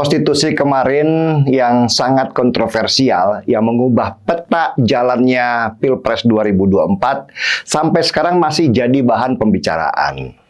Konstitusi kemarin yang sangat kontroversial yang mengubah peta jalannya Pilpres 2024 sampai sekarang masih jadi bahan pembicaraan.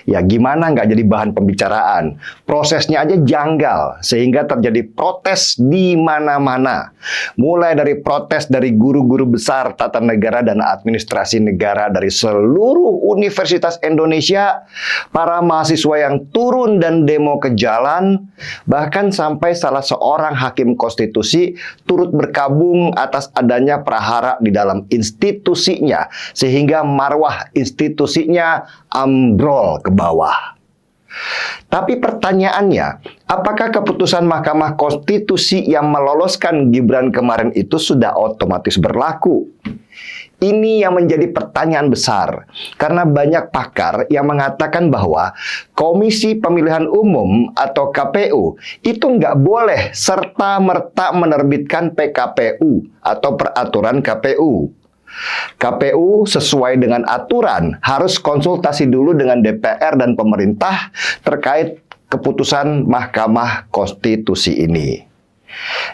Ya gimana nggak jadi bahan pembicaraan? Prosesnya aja janggal sehingga terjadi protes di mana-mana. Mulai dari protes dari guru-guru besar tata negara dan administrasi negara dari seluruh Universitas Indonesia, para mahasiswa yang turun dan demo ke jalan, bahkan sampai salah seorang hakim konstitusi turut berkabung atas adanya prahara di dalam institusinya sehingga marwah institusinya ambrol ke bawah. Tapi pertanyaannya, apakah keputusan Mahkamah Konstitusi yang meloloskan Gibran kemarin itu sudah otomatis berlaku? Ini yang menjadi pertanyaan besar, karena banyak pakar yang mengatakan bahwa Komisi Pemilihan Umum atau KPU itu nggak boleh serta-merta menerbitkan PKPU atau peraturan KPU. KPU sesuai dengan aturan harus konsultasi dulu dengan DPR dan pemerintah terkait keputusan Mahkamah Konstitusi ini.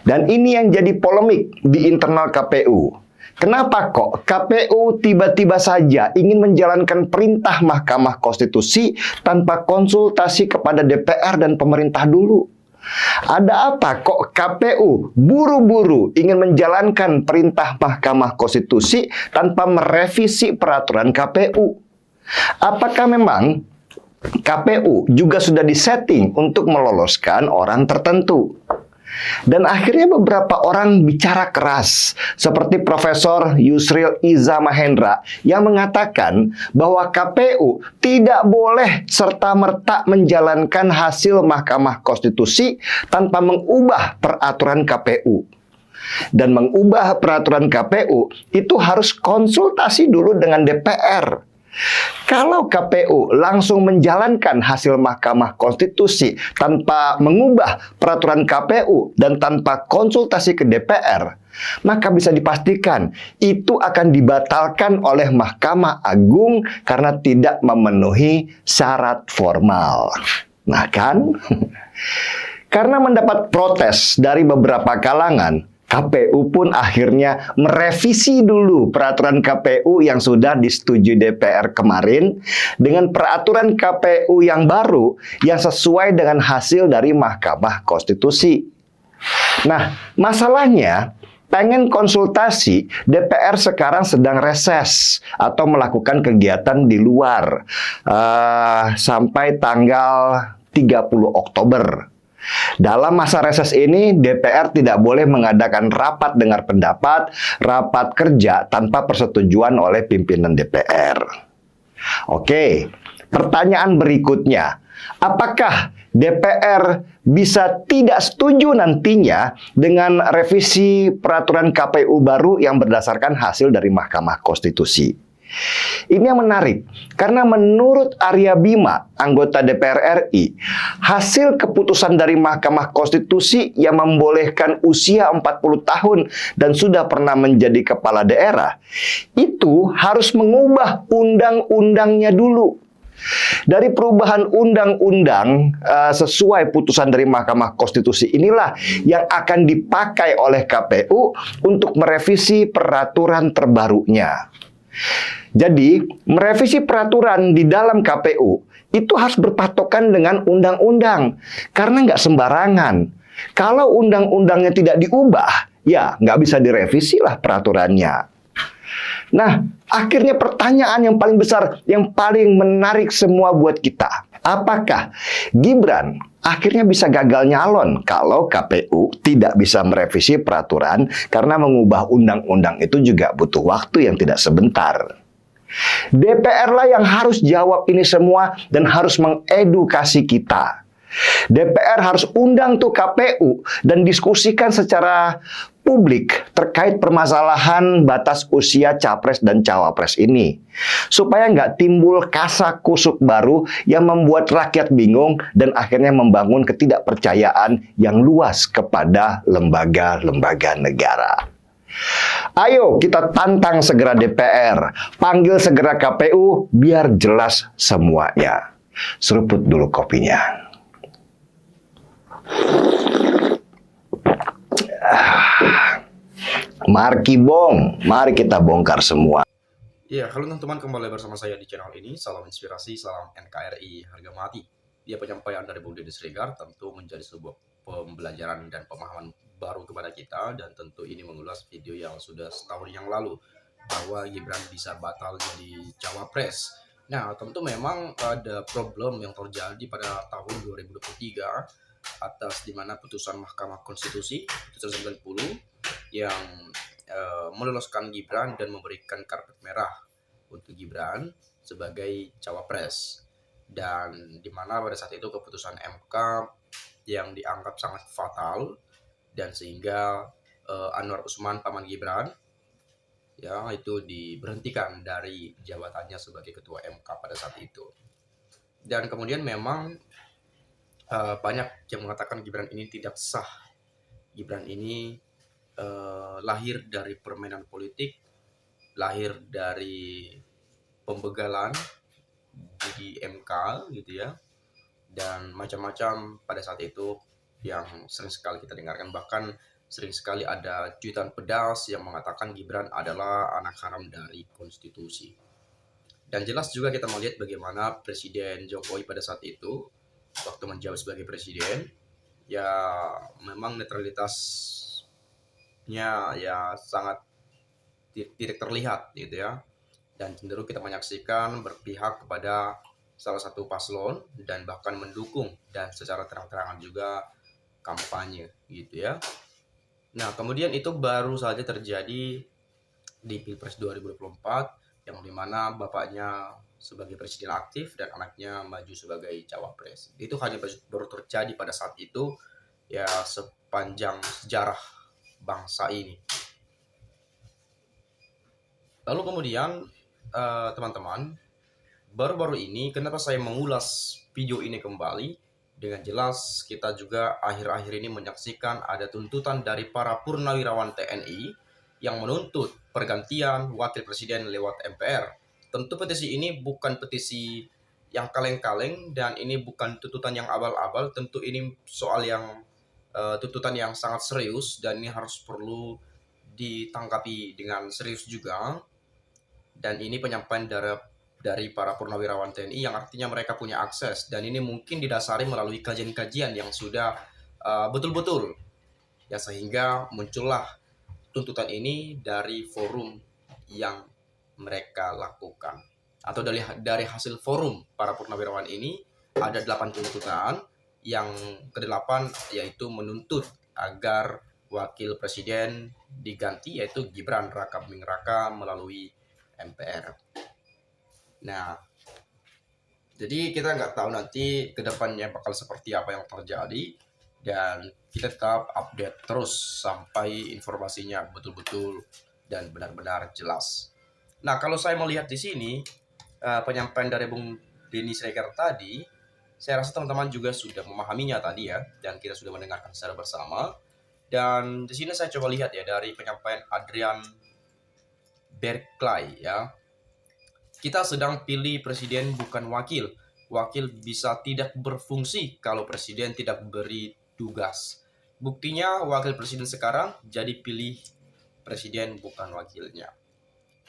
Dan ini yang jadi polemik di internal KPU. Kenapa kok KPU tiba-tiba saja ingin menjalankan perintah Mahkamah Konstitusi tanpa konsultasi kepada DPR dan pemerintah dulu? Ada apa kok KPU buru-buru ingin menjalankan perintah Mahkamah Konstitusi tanpa merevisi peraturan KPU? Apakah memang KPU juga sudah disetting untuk meloloskan orang tertentu? Dan akhirnya beberapa orang bicara keras, seperti Profesor Yusril Iza Mahendra yang mengatakan bahwa KPU tidak boleh serta-merta menjalankan hasil Mahkamah Konstitusi tanpa mengubah peraturan KPU. Dan mengubah peraturan KPU itu harus konsultasi dulu dengan DPR. Kalau KPU langsung menjalankan hasil Mahkamah Konstitusi tanpa mengubah peraturan KPU dan tanpa konsultasi ke DPR, maka bisa dipastikan itu akan dibatalkan oleh Mahkamah Agung karena tidak memenuhi syarat formal. Nah kan? Karena mendapat protes dari beberapa kalangan, KPU pun akhirnya merevisi dulu peraturan KPU yang sudah disetujui DPR kemarin dengan peraturan KPU yang baru yang sesuai dengan hasil dari Mahkamah Konstitusi. Nah, masalahnya pengen konsultasi, DPR sekarang sedang reses atau melakukan kegiatan di luar sampai tanggal 30 Oktober. Dalam masa reses ini, DPR tidak boleh mengadakan rapat dengar pendapat, rapat kerja tanpa persetujuan oleh pimpinan DPR. Oke, pertanyaan berikutnya, apakah DPR bisa tidak setuju nantinya dengan revisi peraturan KPU baru yang berdasarkan hasil dari Mahkamah Konstitusi? Ini yang menarik, karena menurut Arya Bima, anggota DPR RI, hasil keputusan dari Mahkamah Konstitusi yang membolehkan usia 40 tahun dan sudah pernah menjadi kepala daerah, itu harus mengubah undang-undangnya dulu. Dari perubahan undang-undang sesuai putusan dari Mahkamah Konstitusi inilah yang akan dipakai oleh KPU untuk merevisi peraturan terbarunya. Jadi, merevisi peraturan di dalam KPU itu harus berpatokan dengan undang-undang. Karena nggak sembarangan. Kalau undang-undangnya tidak diubah, ya nggak bisa direvisi lah peraturannya. Nah, akhirnya pertanyaan yang paling besar, yang paling menarik semua buat kita. Apakah Gibran akhirnya bisa gagal nyalon kalau KPU tidak bisa merevisi peraturan karena mengubah undang-undang itu juga butuh waktu yang tidak sebentar. DPR lah yang harus jawab ini semua dan harus mengedukasi kita. DPR harus undang tuh KPU dan diskusikan secara publik terkait permasalahan batas usia capres dan cawapres ini. Supaya nggak timbul kasakusuk baru yang membuat rakyat bingung dan akhirnya membangun ketidakpercayaan yang luas kepada lembaga-lembaga negara. Ayo kita tantang segera DPR, panggil segera KPU biar jelas semuanya. Seruput dulu kopinya. Mari kita bongkar semua. Iya, halo teman-teman, kembali bersama saya di channel ini. Salam inspirasi, salam NKRI, harga mati. Dia penyampaian dari Bung Deddy Siregar tentu menjadi sebuah pembelajaran dan pemahaman baru kepada kita, dan tentu ini mengulas video yang sudah setahun yang lalu bahwa Gibran bisa batal jadi cawapres. Nah, tentu memang ada problem yang terjadi pada tahun 2023 atas dimana putusan Mahkamah Konstitusi putusan 90 yang meloloskan Gibran dan memberikan karpet merah untuk Gibran sebagai cawapres, dan dimana pada saat itu keputusan MK yang dianggap sangat fatal, dan sehingga Anwar Usman paman Gibran ya itu diberhentikan dari jabatannya sebagai ketua MK pada saat itu. Dan kemudian memang banyak yang mengatakan Gibran ini tidak sah. Gibran ini lahir dari permainan politik, lahir dari pembegalan di MK gitu ya, dan macam-macam pada saat itu yang sering sekali kita dengarkan. Bahkan sering sekali ada cuitan pedas yang mengatakan Gibran adalah anak haram dari konstitusi. Dan jelas juga kita melihat bagaimana Presiden Jokowi pada saat itu waktu menjabat sebagai presiden ya memang netralitasnya ya sangat tidak terlihat gitu ya, dan cenderung kita menyaksikan berpihak kepada salah satu paslon dan bahkan mendukung dan secara terang-terangan juga kampanye gitu ya. Nah, kemudian itu baru saja terjadi di Pilpres 2024 yang dimana bapaknya sebagai presiden aktif dan anaknya maju sebagai cawapres. Itu hanya baru terjadi pada saat itu ya sepanjang sejarah bangsa ini. Lalu kemudian teman-teman, baru-baru ini kenapa saya mengulas video ini kembali? Dengan jelas kita juga akhir-akhir ini menyaksikan ada tuntutan dari para purnawirawan TNI yang menuntut pergantian wakil presiden lewat MPR. Tentu petisi ini bukan petisi yang kaleng-kaleng dan ini bukan tuntutan yang abal-abal. Tentu ini soal yang tuntutan yang sangat serius dan ini harus perlu ditanggapi dengan serius juga. Dan ini penyampaian dari para purnawirawan TNI yang artinya mereka punya akses, dan ini mungkin didasari melalui kajian-kajian yang sudah betul-betul ya, sehingga muncullah tuntutan ini dari forum yang mereka lakukan, atau dari hasil forum para purnawirawan ini ada 8 tuntutan. Yang ke-8 yaitu menuntut agar wakil presiden diganti, yaitu Gibran Rakabuming Raka melalui MPR. Nah, jadi kita nggak tahu nanti kedepannya bakal seperti apa yang terjadi, dan kita tetap update terus sampai informasinya betul-betul dan benar-benar jelas. Nah, kalau saya melihat di sini penyampaian dari Bung Deddy Siregar tadi, saya rasa teman-teman juga sudah memahaminya tadi ya, dan kita sudah mendengarkan secara bersama. Dan di sini saya coba lihat ya dari penyampaian Adrian Berkeley ya. Kita sedang pilih presiden bukan wakil. Wakil bisa tidak berfungsi kalau presiden tidak beri tugas. Buktinya wakil presiden sekarang jadi pilih presiden bukan wakilnya.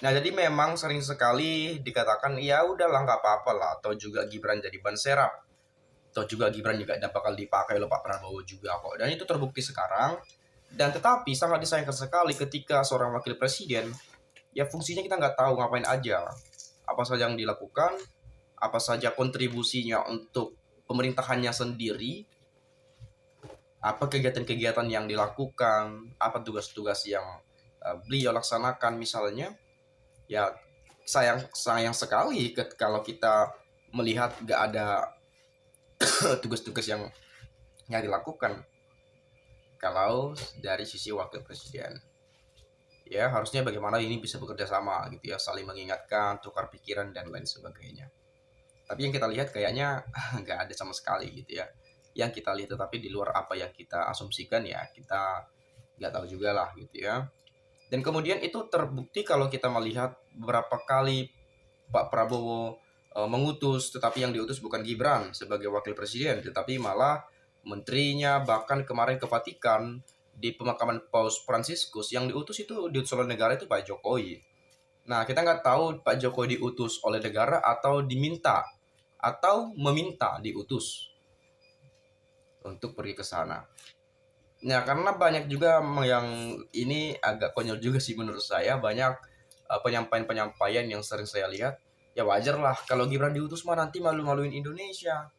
Nah, jadi memang sering sekali dikatakan ya udahlah nggak apa-apa lah, atau juga Gibran jadi ban serap, atau juga Gibran juga tidak bakal dipakai oleh Pak Prabowo juga kok. Dan itu terbukti sekarang. Dan tetapi sangat disayangkan sekali ketika seorang wakil presiden ya fungsinya kita nggak tahu ngapain aja, apa saja yang dilakukan, apa saja kontribusinya untuk pemerintahannya sendiri, apa kegiatan-kegiatan yang dilakukan, apa tugas-tugas yang beliau laksanakan misalnya. Ya sayang sekali kalau kita melihat nggak ada tugas-tugas yang dilakukan kalau dari sisi wakil presiden. Ya harusnya bagaimana ini bisa bekerja sama gitu ya, saling mengingatkan, tukar pikiran dan lain sebagainya. Tapi yang kita lihat kayaknya nggak ada sama sekali gitu ya yang kita lihat. Tetapi di luar apa yang kita asumsikan ya kita nggak tahu juga lah gitu ya. Dan kemudian itu terbukti kalau kita melihat beberapa kali Pak Prabowo mengutus, tetapi yang diutus bukan Gibran sebagai wakil presiden, tetapi malah menterinya, bahkan kemarin ke Vatikan di pemakaman Paus Fransiskus yang diutus oleh negara itu Pak Jokowi. Nah, kita nggak tahu Pak Jokowi diutus oleh negara atau diminta atau meminta diutus untuk pergi ke sana. Nah, karena banyak juga yang ini agak konyol juga sih menurut saya, banyak penyampaian-penyampaian yang sering saya lihat. Ya wajar lah kalau Gibran diutus mah nanti malu-maluin Indonesia.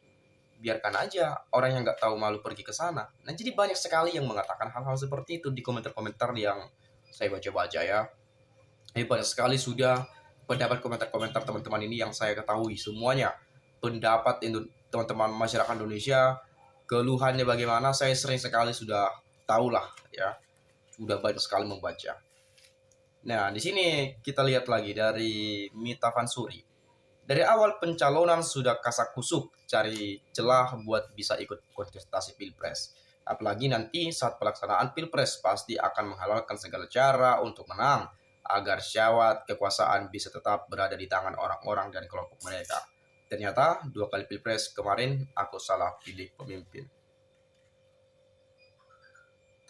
Biarkan aja orang yang nggak tahu malu pergi ke sana. Nah, jadi banyak sekali yang mengatakan hal-hal seperti itu di komentar-komentar yang saya baca-baca ya. Banyak sekali sudah pendapat komentar-komentar teman-teman ini yang saya ketahui semuanya. Pendapat teman-teman masyarakat Indonesia, keluhannya bagaimana, saya sering sekali sudah tahulah ya. Sudah banyak sekali membaca. Nah, di sini kita lihat lagi dari Mita Vansuri. Dari awal pencalonan sudah kasak-kusuk cari celah buat bisa ikut kontestasi Pilpres. Apalagi nanti saat pelaksanaan Pilpres pasti akan menghalalkan segala cara untuk menang agar syawat kekuasaan bisa tetap berada di tangan orang-orang dan kelompok mereka. Ternyata 2 kali Pilpres kemarin aku salah pilih pemimpin.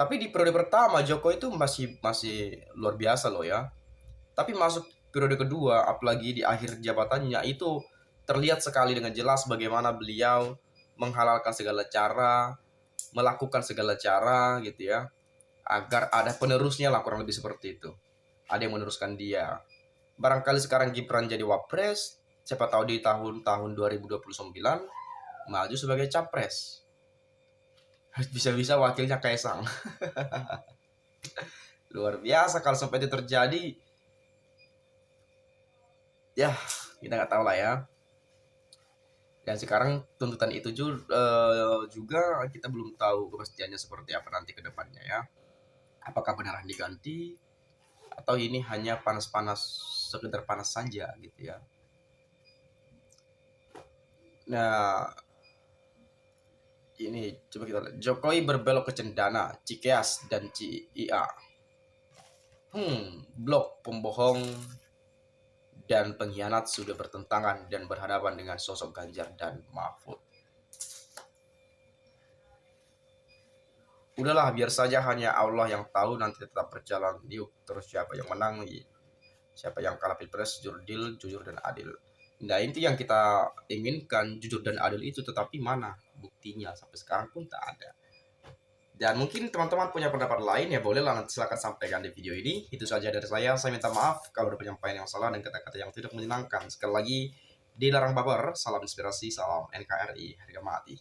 Tapi di periode pertama Jokowi itu masih luar biasa loh ya. Tapi masuk periode kedua, apalagi di akhir jabatannya itu terlihat sekali dengan jelas bagaimana beliau menghalalkan segala cara, melakukan segala cara gitu ya, agar ada penerusnya lah kurang lebih seperti itu. Ada yang meneruskan dia. Barangkali sekarang Gibran jadi wapres, siapa tahu di tahun 2029 maju sebagai capres. Bisa-bisa wakilnya Kaisang. Luar biasa kalau sampai itu terjadi. Ya, kita nggak tahu lah ya. Dan sekarang tuntutan itu juga kita belum tahu kepastiannya seperti apa nanti ke depannya ya. Apakah beneran diganti atau ini hanya panas-panas, sekedar panas saja gitu ya. Nah, ini coba kita lihat. Jokowi berbelok ke Cendana, Cikeas dan CIA. Blok pembohong dan pengkhianat sudah bertentangan dan berhadapan dengan sosok Ganjar dan Mahfud. Udahlah, biar saja hanya Allah yang tahu, nanti tetap berjalan. Yuk, terus siapa yang menang, siapa yang kalah Pilpres, jujur dan adil. Nah, itu yang kita inginkan, jujur dan adil itu, tetapi mana buktinya sampai sekarang pun tak ada. Dan mungkin teman-teman punya pendapat lain ya bolehlah nanti silakan sampaikan di video ini. Itu saja dari saya minta maaf kalau ada penyampaian yang salah dan kata-kata yang tidak menyenangkan. Sekali lagi, dilarang baper, salam inspirasi, salam NKRI, harga mati.